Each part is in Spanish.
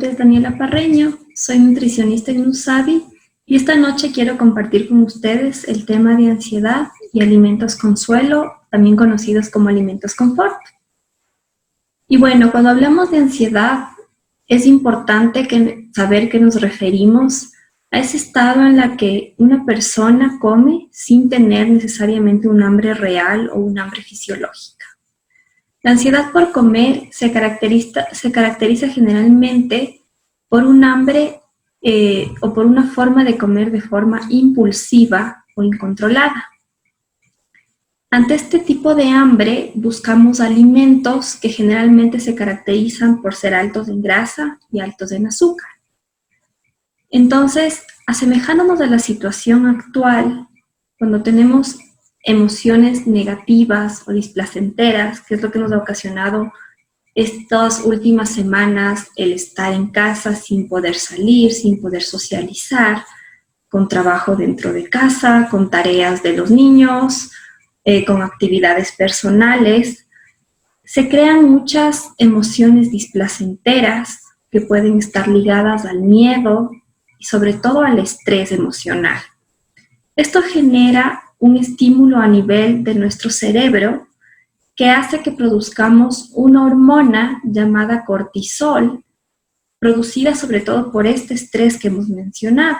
nombre es Daniela Parreño, soy nutricionista en Nusabi y esta noche quiero compartir con ustedes el tema de ansiedad y alimentos consuelo, también conocidos como alimentos confort. Y bueno, cuando hablamos de ansiedad, es importante saber que nos referimos a ese estado en la que una persona come sin tener necesariamente un hambre real o un hambre fisiológica. La ansiedad por comer se caracteriza generalmente por un hambre o por una forma de comer de forma impulsiva o incontrolada. Ante este tipo de hambre buscamos alimentos que generalmente se caracterizan por ser altos en grasa y altos en azúcar. Entonces, asemejándonos a la situación actual, cuando tenemos emociones negativas o displacenteras, que es lo que nos ha ocasionado estas últimas semanas, el estar en casa sin poder salir, sin poder socializar, con trabajo dentro de casa, con tareas de los niños, con actividades personales, se crean muchas emociones displacenteras que pueden estar ligadas al miedo y sobre todo al estrés emocional. Esto genera un estímulo a nivel de nuestro cerebro que hace que produzcamos una hormona llamada cortisol, producida sobre todo por este estrés que hemos mencionado.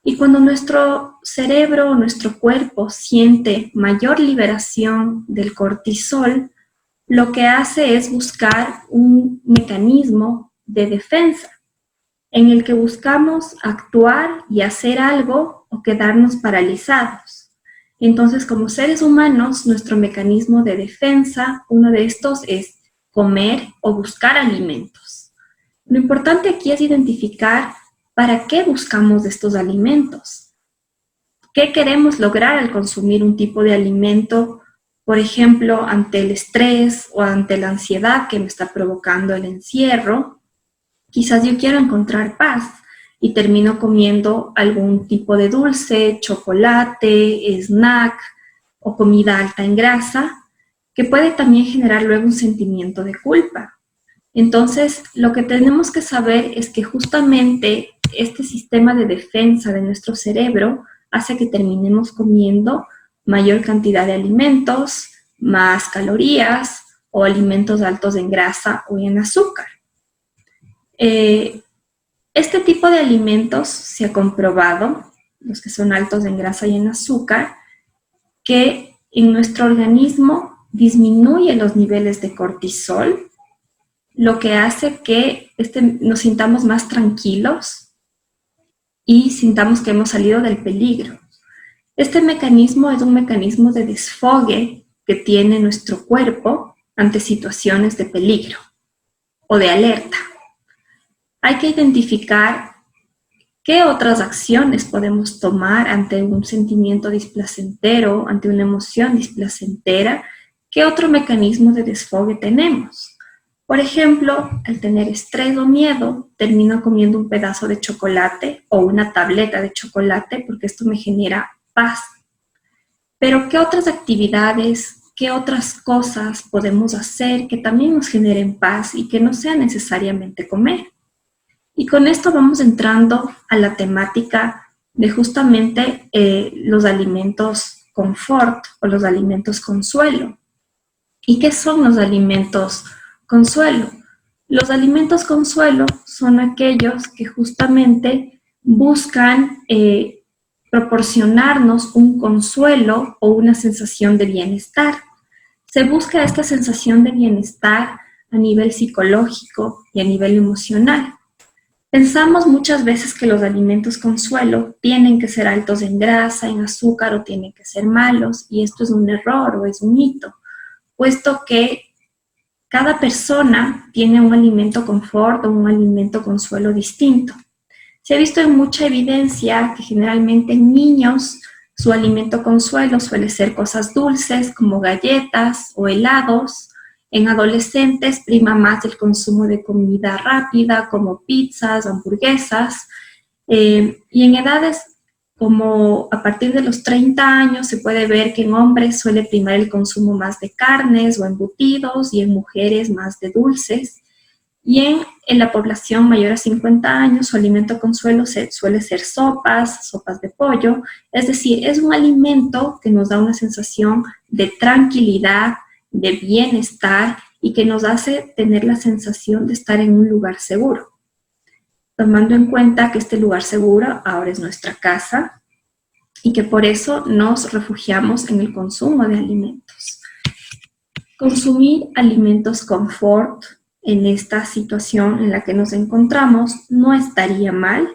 Y cuando nuestro cerebro o nuestro cuerpo siente mayor liberación del cortisol, lo que hace es buscar un mecanismo de defensa en el que buscamos actuar y hacer algo o quedarnos paralizados. Entonces, como seres humanos, nuestro mecanismo de defensa, uno de estos es comer o buscar alimentos. Lo importante aquí es identificar para qué buscamos estos alimentos. ¿Qué queremos lograr al consumir un tipo de alimento? Por ejemplo, ante el estrés o ante la ansiedad que me está provocando el encierro, quizás yo quiero encontrar paz y termino comiendo algún tipo de dulce, chocolate, snack o comida alta en grasa, que puede también generar luego un sentimiento de culpa. Entonces, lo que tenemos que saber es que justamente este sistema de defensa de nuestro cerebro hace que terminemos comiendo mayor cantidad de alimentos, más calorías o alimentos altos en grasa o en azúcar. Este tipo de alimentos se ha comprobado, los que son altos en grasa y en azúcar, que en nuestro organismo disminuye los niveles de cortisol, lo que hace que nos sintamos más tranquilos y sintamos que hemos salido del peligro. Este mecanismo es un mecanismo de desfogue que tiene nuestro cuerpo ante situaciones de peligro o de alerta. Hay que identificar qué otras acciones podemos tomar ante un sentimiento displacentero, ante una emoción displacentera, qué otro mecanismo de desfogue tenemos. Por ejemplo, al tener estrés o miedo, termino comiendo un pedazo de chocolate o una tableta de chocolate porque esto me genera paz. Pero ¿qué otras actividades, qué otras cosas podemos hacer que también nos generen paz y que no sea necesariamente comer? Y con esto vamos entrando a la temática de justamente los alimentos confort o los alimentos consuelo. ¿Y qué son los alimentos consuelo? Los alimentos consuelo son aquellos que justamente buscan proporcionarnos un consuelo o una sensación de bienestar. Se busca esta sensación de bienestar a nivel psicológico y a nivel emocional. Pensamos muchas veces que los alimentos consuelo tienen que ser altos en grasa, en azúcar o tienen que ser malos, y esto es un error o es un mito, puesto que cada persona tiene un alimento confort o un alimento consuelo distinto. Se ha visto en mucha evidencia que generalmente en niños su alimento consuelo suele ser cosas dulces como galletas o helados. En adolescentes prima más el consumo de comida rápida como pizzas, hamburguesas. Y en edades como a partir de los 30 años se puede ver que en hombres suele primar el consumo más de carnes o embutidos y en mujeres más de dulces. en la población mayor a 50 años, su alimento consuelo suele ser sopas de pollo, es decir, es un alimento que nos da una sensación de tranquilidad, de bienestar y que nos hace tener la sensación de estar en un lugar seguro. Tomando en cuenta que este lugar seguro ahora es nuestra casa y que por eso nos refugiamos en el consumo de alimentos. Consumir alimentos confort en esta situación en la que nos encontramos no estaría mal,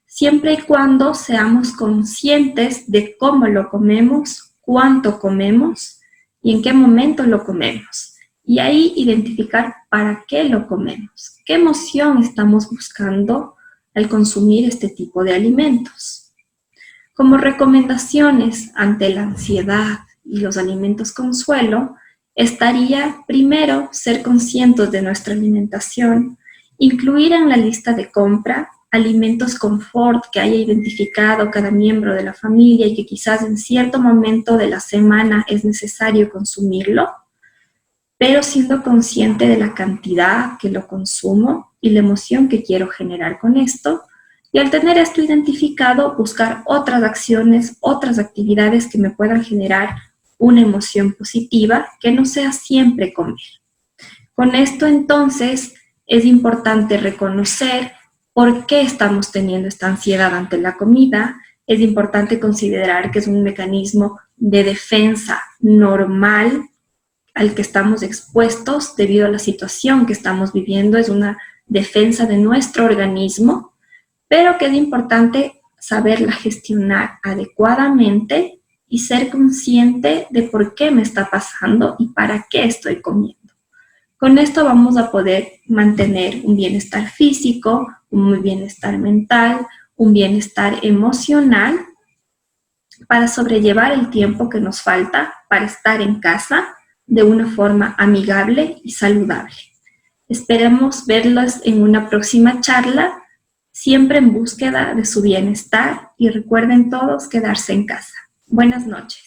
siempre y cuando seamos conscientes de cómo lo comemos, cuánto comemos y en qué momento lo comemos. Y ahí identificar para qué lo comemos, qué emoción estamos buscando al consumir este tipo de alimentos. Como recomendaciones ante la ansiedad y los alimentos consuelo, estaría primero ser conscientes de nuestra alimentación, incluir en la lista de compra alimentos confort que haya identificado cada miembro de la familia y que quizás en cierto momento de la semana es necesario consumirlo, pero siendo consciente de la cantidad que lo consumo y la emoción que quiero generar con esto. Y al tener esto identificado, buscar otras acciones, otras actividades que me puedan generar una emoción positiva que no sea siempre comer. Con esto entonces es importante reconocer por qué estamos teniendo esta ansiedad ante la comida. Es importante considerar que es un mecanismo de defensa normal al que estamos expuestos debido a la situación que estamos viviendo. Es una defensa de nuestro organismo, pero que es importante saberla gestionar adecuadamente y ser consciente de por qué me está pasando y para qué estoy comiendo. Con esto vamos a poder mantener un bienestar físico, un bienestar mental, un bienestar emocional para sobrellevar el tiempo que nos falta para estar en casa de una forma amigable y saludable. Esperemos verlos en una próxima charla, siempre en búsqueda de su bienestar y recuerden todos quedarse en casa. Buenas noches.